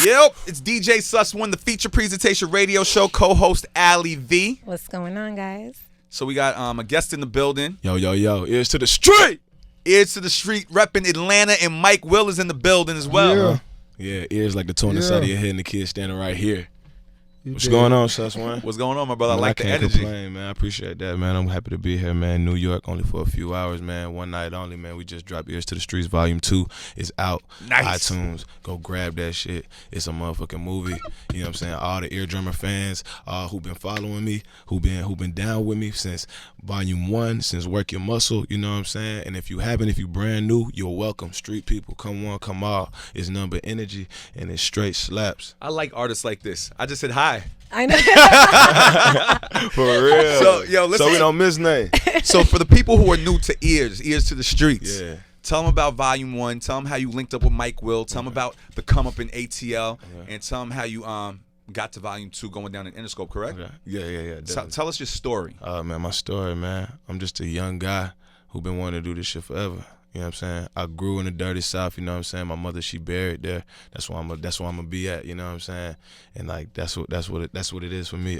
Yep, it's DJ Sus1, the feature presentation radio show, co-host Alyi V. What's going on, guys? So we got a guest in the building. Yo, Eearz to the street. Eearz to the street, repping Atlanta, and Mike Will is in the building as well. Yeah, Eearz like the two on the side of your head and the kid standing right here. What's going on, Sus1? What's going on, my brother? Man, I like the can't energy. complain, man. I appreciate that, man. I'm happy to be here, man. New York, only for a few hours, man. One night only, man. We just dropped Eearz to the Streets Volume 2. It's out. Nice. iTunes. Go grab that shit. It's a motherfucking movie. You know what I'm saying? All the Eardrummer fans who been following me, who been down with me since Volume 1, since Work Your Muscle, you know what I'm saying? And if you brand new, you're welcome. Street people, come on, come all. It's nothing but energy, and it's straight slaps. I like artists like this. I just said hi. I know. For real. So, yo, listen. So we don't miss nothing. So for the people who are new to Eearz to the Streets, Yeah. tell them about Volume 1. Tell them how you linked up with Mike Will. Tell them about the come up in ATL, and tell them how you got to Volume 2 going down in Interscope, correct? Okay. Yeah. Tell us your story. Man, my story, man. I'm just a young guy who been wanting to do this shit forever. You know what I'm saying? I grew in the dirty South, you know what I'm saying? My mother, she buried there. That's where I'm gonna be at, you know what I'm saying? And like that's what it is for me.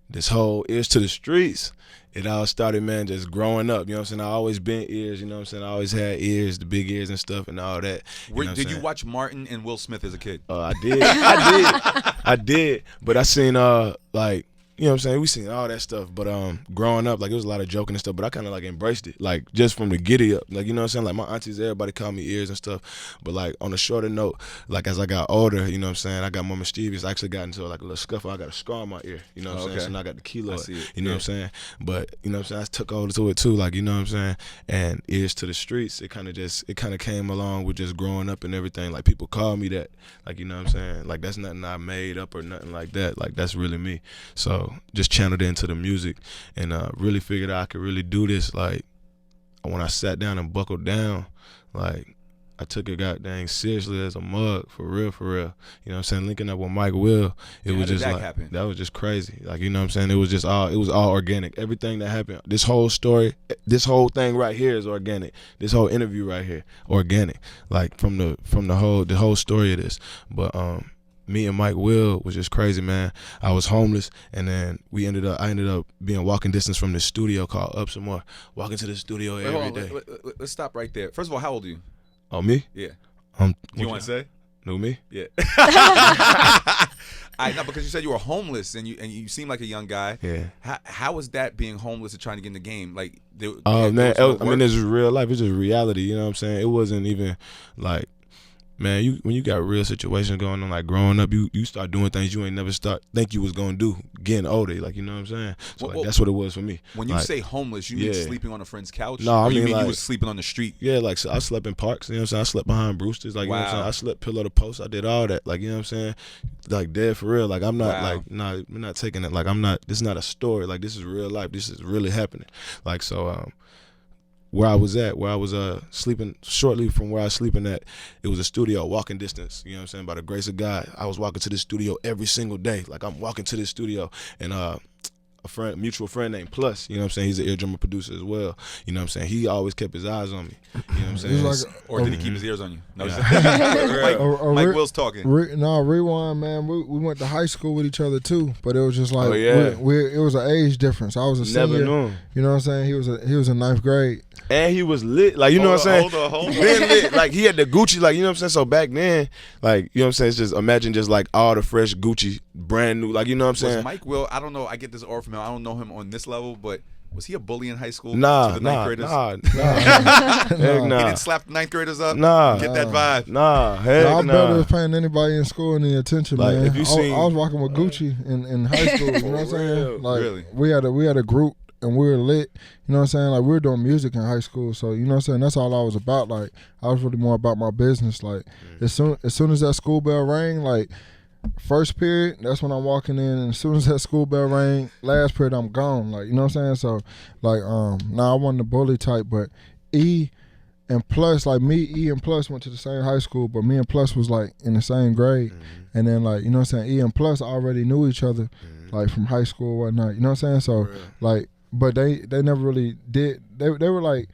This whole Eearz to the Streets, it all started, man, just growing up. You know what I'm saying? I always been Eearz, you know what I'm saying? I always had Eearz, the big ears and stuff and all that. Did you watch Martin and Will Smith as a kid? I did. But I seen like, you know what I'm saying? We seen all that stuff, but growing up, like, it was a lot of joking and stuff, but I kind of like embraced it, like, just from the giddy up, like, you know what I'm saying? Like, my aunties, everybody called me Eearz and stuff, but like, on a shorter note, like, as I got older, you know what I'm saying? I got more mischievous. I actually got into like a little scuffle. I got a scar on my ear, you know what I'm saying? So now I got the keloid, you know what I'm saying? But you know what I'm saying? I took over to it too, like, you know what I'm saying? And Eearz to the Streets, it kind of came along with just growing up and everything. Like, people call me that, like, you know what I'm saying? Like, that's nothing I made up or nothing like that. Like, that's really me. So just channeled into the music and really figured out I could really do this. Like, when I sat down and buckled down, like, I took it goddamn seriously as a mug, for real. You know what I'm saying? Linking up with Mike Will, was just like, happen? That was just crazy. Like, you know what I'm saying? It was all organic. Everything that happened, this whole story, this whole thing right here is organic. This whole interview right here, organic. Like, from the whole story of this. But me and Mike Will was just crazy, man. I was homeless, and then I ended up being walking distance from this studio called Up Some More. Walking to the studio every day. Let's stop right there. First of all, how old are you? Oh, me? Yeah. Do you want to say? No, me? Yeah. No, because you said you were homeless and you seem like a young guy. Yeah. How was that, being homeless and trying to get in the game? Like, man, I mean, it's real life. It's just reality. You know what I'm saying? It wasn't even like, man, when you got real situations going on, like growing up, you start doing things you ain't never think you was gonna do getting older, like, you know what I'm saying? So like, that's what it was for me. When you say homeless, you mean sleeping on a friend's couch? No, I mean, like, you was sleeping on the street? Yeah, like, so I slept in parks, you know what I'm saying? I slept behind Brewster's, like, you know what I'm saying? I slept pillow to post, I did all that, like, you know what I'm saying? Like, dead for real. Like, I'm not we're not taking it, like, this is not a story, like, this is real life, this is really happening. Like, so where I was sleeping, shortly from where I was sleeping at, it was a studio, walking distance, you know what I'm saying? By the grace of God, I was walking to this studio every single day. Like, I'm walking to this studio, and a mutual friend named Plus, you know what I'm saying? He's an eardrummer producer as well. You know what I'm saying? He always kept his eyes on me. You know what I'm saying? Or did he keep his ears on you? No, yeah. Mike Will's talking. Rewind, man. We went to high school with each other too, but it was just like it was an age difference. I was a senior. Never knew him. You know what I'm saying? He was in ninth grade. And he was lit, like, you know what I'm saying? Hold on. Been lit, like, he had the Gucci, like, you know what I'm saying? So back then, like, you know what I'm saying? It's just, imagine just like all the fresh Gucci, brand new, like, you know what I'm saying? Was Mike Will, I don't know, I get this aura from him, I don't know him on this level, but was he a bully in high school? Nah. To the ninth graders? Heck nah. He didn't slap the ninth graders up? Nah. Get that vibe? Nah, heck I nah. barely was paying anybody in school any attention, like, man. If you seen, I was walking with Gucci in high school, you know what I'm saying? Like, really? we had a group, and we were lit, you know what I'm saying? Like, we were doing music in high school, so, you know what I'm saying? That's all I was about. Like, I was really more about my business. Like, as soon as that school bell rang, like, first period, that's when I'm walking in, and as soon as that school bell rang, last period, I'm gone. Like, you know what I'm saying? So, like, I wasn't the bully type, but E and Plus, like, E and Plus went to the same high school, but me and Plus was, like, in the same grade. And then, like, you know what I'm saying? E and Plus already knew each other, like, from high school or whatnot. You know what I'm saying? So, like, but they never really did. They were, like,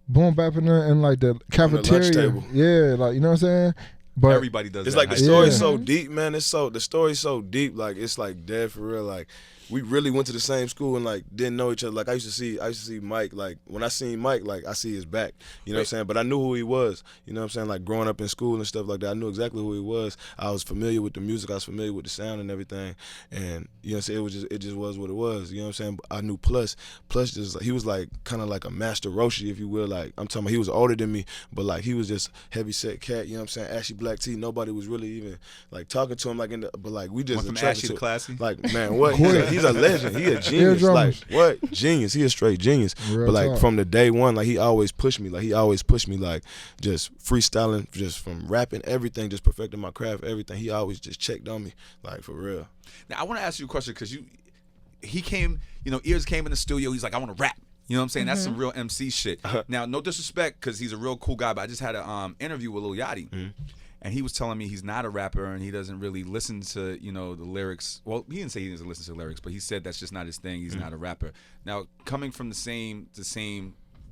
boom bapping in, like, the cafeteria. The lunch table. Yeah, like, you know what I'm saying? But everybody does It's that. like the in high story's school. so deep, man. The story's so deep. Like it's like dead for real. Like we really went to the same school and like didn't know each other. Like I used to see Mike. Like when I seen Mike, like I see his back. You know what I'm saying? But I knew who he was. You know what I'm saying? Like growing up in school and stuff like that, I knew exactly who he was. I was familiar with the music. I was familiar with the sound and everything. And you know what I'm saying? It just was what it was. You know what I'm saying? But I knew Plus just he was like kind of like a master Roshi, if you will. Like I'm talking about, he was older than me, but like he was just heavy set cat. You know what I'm saying? Ashy black tea. Nobody was really even like talking to him but like we just Went from attracted ashy to classy. like man, what he's a legend. He a genius. Like what genius? He a straight genius. Real but like talk. from the day one, like he always pushed me. Like just freestyling, just from rapping, everything, just perfecting my craft, everything. He always just checked on me, like for real. Now I want to ask you a question because he came, Eearz came in the studio. He's like, I want to rap. You know what I'm saying? That's some real MC shit. Now, no disrespect, because he's a real cool guy, but I just had an interview with Lil Yachty, and he was telling me he's not a rapper and he doesn't really listen to, the lyrics. Well, he didn't say he doesn't listen to lyrics, but he said that's just not his thing. He's not a rapper. Now, coming from the same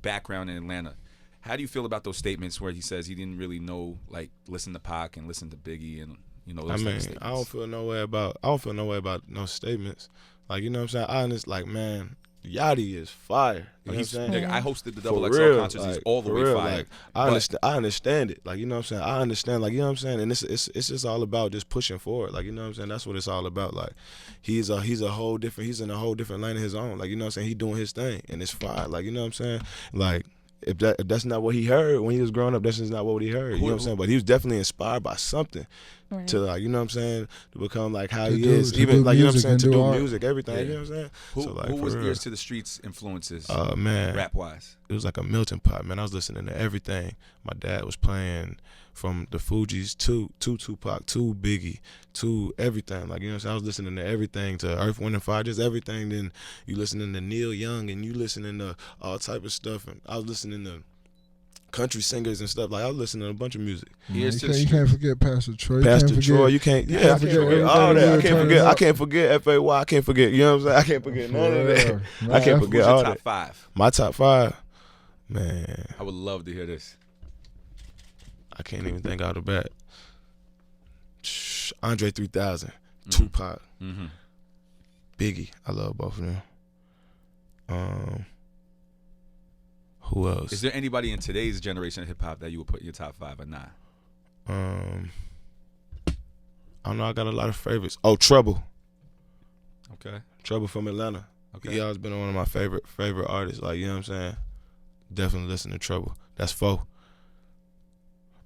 background in Atlanta, how do you feel about those statements where he says he didn't really know, like, listen to Pac and listen to Biggie and those type of statements? I don't feel no way about no statements. Like, you know what I'm saying? Like, man, Yachty is fire. You know what I'm saying? Like, I hosted the Double For XL real, concerts. He's like, all the for way real, fire. Like, I understand it. Like, you know what I'm saying? I understand. Like, you know what I'm saying? And it's just all about just pushing forward. Like, you know what I'm saying? That's what it's all about. Like, he's in a whole different lane of his own. Like, you know what I'm saying? He doing his thing, and it's fine. Like, you know what I'm saying? Like, if that's not what he heard when he was growing up, that's just not what he heard. You know what I'm saying? But he was definitely inspired by something. Right. To like, you know what I'm saying, to become like how he is, even like, you know what I'm saying, to do music, everything. Yeah. You know what I'm saying? Who was Eearz to the Streets influences? Man, rap wise, it was like a melting pot, man. I was listening to everything. My dad was playing from the Fugees to Tupac to Biggie to everything. Like, you know what I'm saying? I was listening to everything, to Earth, Wind and Fire, just everything. Then you listening to Neil Young and you listening to all type of stuff, and I was listening to country singers and stuff. Like, I was listening to a bunch of music. You can't forget Pastor Troy. You can't forget all that. I can't forget FAY. I can't forget, you know what I'm saying? I can't forget none of that. I can't forget all that. Top 5? My top 5? Man, I would love to hear this. I can't even think out of the bat. Andre 3000, Tupac, Biggie. I love both of them. Who else? Is there anybody in today's generation of hip hop that you would put in your top 5 or not? I don't know. I got a lot of favorites. Oh, Trouble. Okay. Trouble from Atlanta. Okay. He always been one of my favorite artists. Like, you know what I'm saying? Definitely listen to Trouble. That's 4.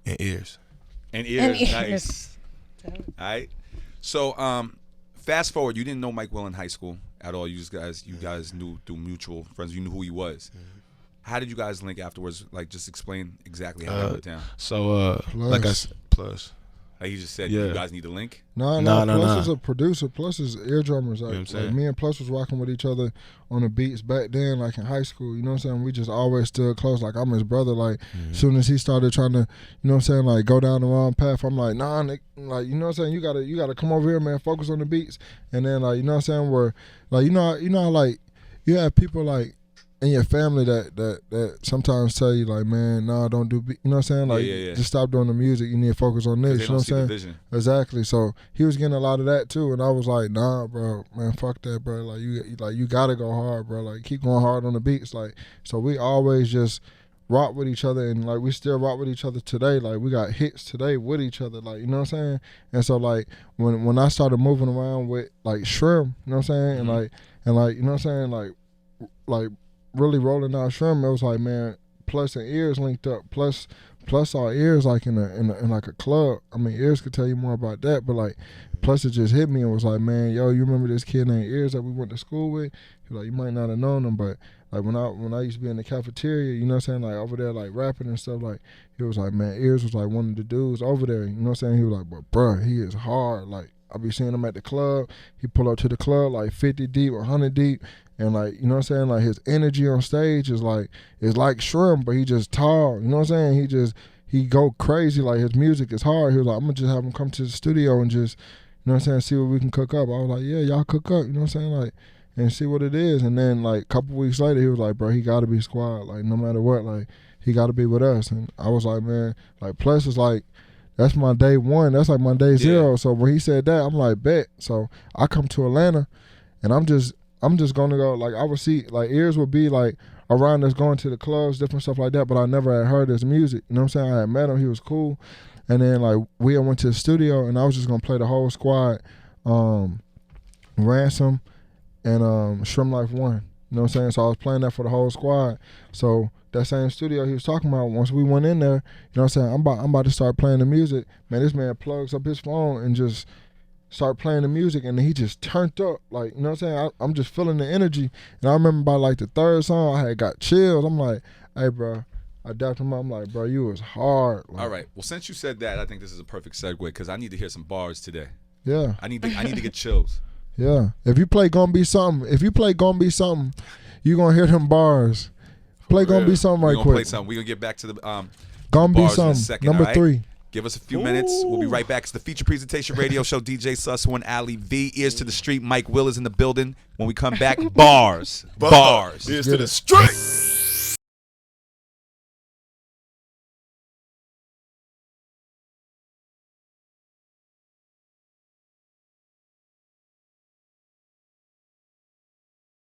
And Eearz. And Eearz. Nice. All right. So, fast forward. You didn't know Mike Will in high school at all. You guys knew through mutual friends. You knew who he was. How did you guys link afterwards? Like, just explain exactly how that went down. So, like I said, Plus. Like you just said, you guys need to link? No. Plus is a producer. Plus is ear drummers. Like me and Plus was rocking with each other on the beats back then, like in high school. You know what I'm saying? We just always stood close. Like, I'm his brother. Like, as soon as he started trying to, you know what I'm saying, like go down the wrong path, I'm like, nah, Nick, like, you know what I'm saying? You gotta come over here, man. Focus on the beats. And then, like, you know what I'm saying? Where, like, you know how, like, you have people like in your family that sometimes tell you, like, man, nah, don't do, you know what I'm saying? Like, just stop doing the music. You need to focus on this. You know what I'm saying? Exactly. So he was getting a lot of that too, and I was like, nah, bro, man, fuck that, bro. Like, you gotta go hard, bro. Like, keep going hard on the beats. Like, so we always just rock with each other, and like we still rock with each other today. Like, we got hits today with each other. Like, you know what I'm saying? And so, like, when I started moving around with like Shrimp, you know what I'm saying, and like you know what I'm saying, like really rolling out Shrimp, it was like, man, Plus and Eearz linked up. Plus saw Eearz like in like a club. I mean, Eearz could tell you more about that, but like Plus it just hit me and was like, man, yo, you remember this kid named Eearz that we went to school with? He was like, you might not have known him, but like when I used to be in the cafeteria, you know what I'm saying, like over there like rapping and stuff, like he was like, man, Eearz was like one of the dudes over there. You know what I'm saying? He was like, but bruh, he is hard. Like, I be seeing him at the club. He pull up to the club like 50 deep or 100 deep. And like, you know what I'm saying? Like, his energy on stage is like Shrimp, but he just tall. You know what I'm saying? He go crazy. Like, his music is hard. He was like, I'm gonna just have him come to the studio and just, you know what I'm saying, see what we can cook up. I was like, yeah, y'all cook up. You know what I'm saying? Like, and see what it is. And then like a couple weeks later, he was like, bro, he gotta be squad. Like, no matter what, like he gotta be with us. And I was like, man, like Plus is like that's my day one. That's like my day zero. So when he said that, I'm like, bet. So I come to Atlanta, and I'm just gonna go. Like I would see, like Eearz would be like around us going to the clubs, different stuff like that. But I never had heard his music. You know what I'm saying? I had met him. He was cool. And then like we went to the studio, and I was just gonna play the whole squad, Ransom and Shrimp Life 1. You know what I'm saying? So I was playing that for the whole squad. So that same studio he was talking about, once we went in there, you know what I'm saying? I'm about to start playing the music. Man, this man plugs up his phone and just start playing the music, and he just turned up. Like, you know what I'm saying? I'm just feeling the energy. And I remember by like the third song, I had got chills. I'm like, hey, bro. I dapped him up. I'm like, bro, you was hard. Like, all right. Well, since you said that, I think this is a perfect segue because I need to hear some bars today. Yeah. I need to get chills. Yeah. If you play Gonna Be Something, you gonna hear them bars. Play Gonna Be Something right quick. We're gonna play something. We're gonna get back to the Gonna Be bars in a Something. second, Number all right? 3. Give us a few minutes. We'll be right back. It's the feature presentation radio show. DJ Sussman and Alyi V. Ears to the street. Mike Will is in the building. When we come back, bars. Ears to the street.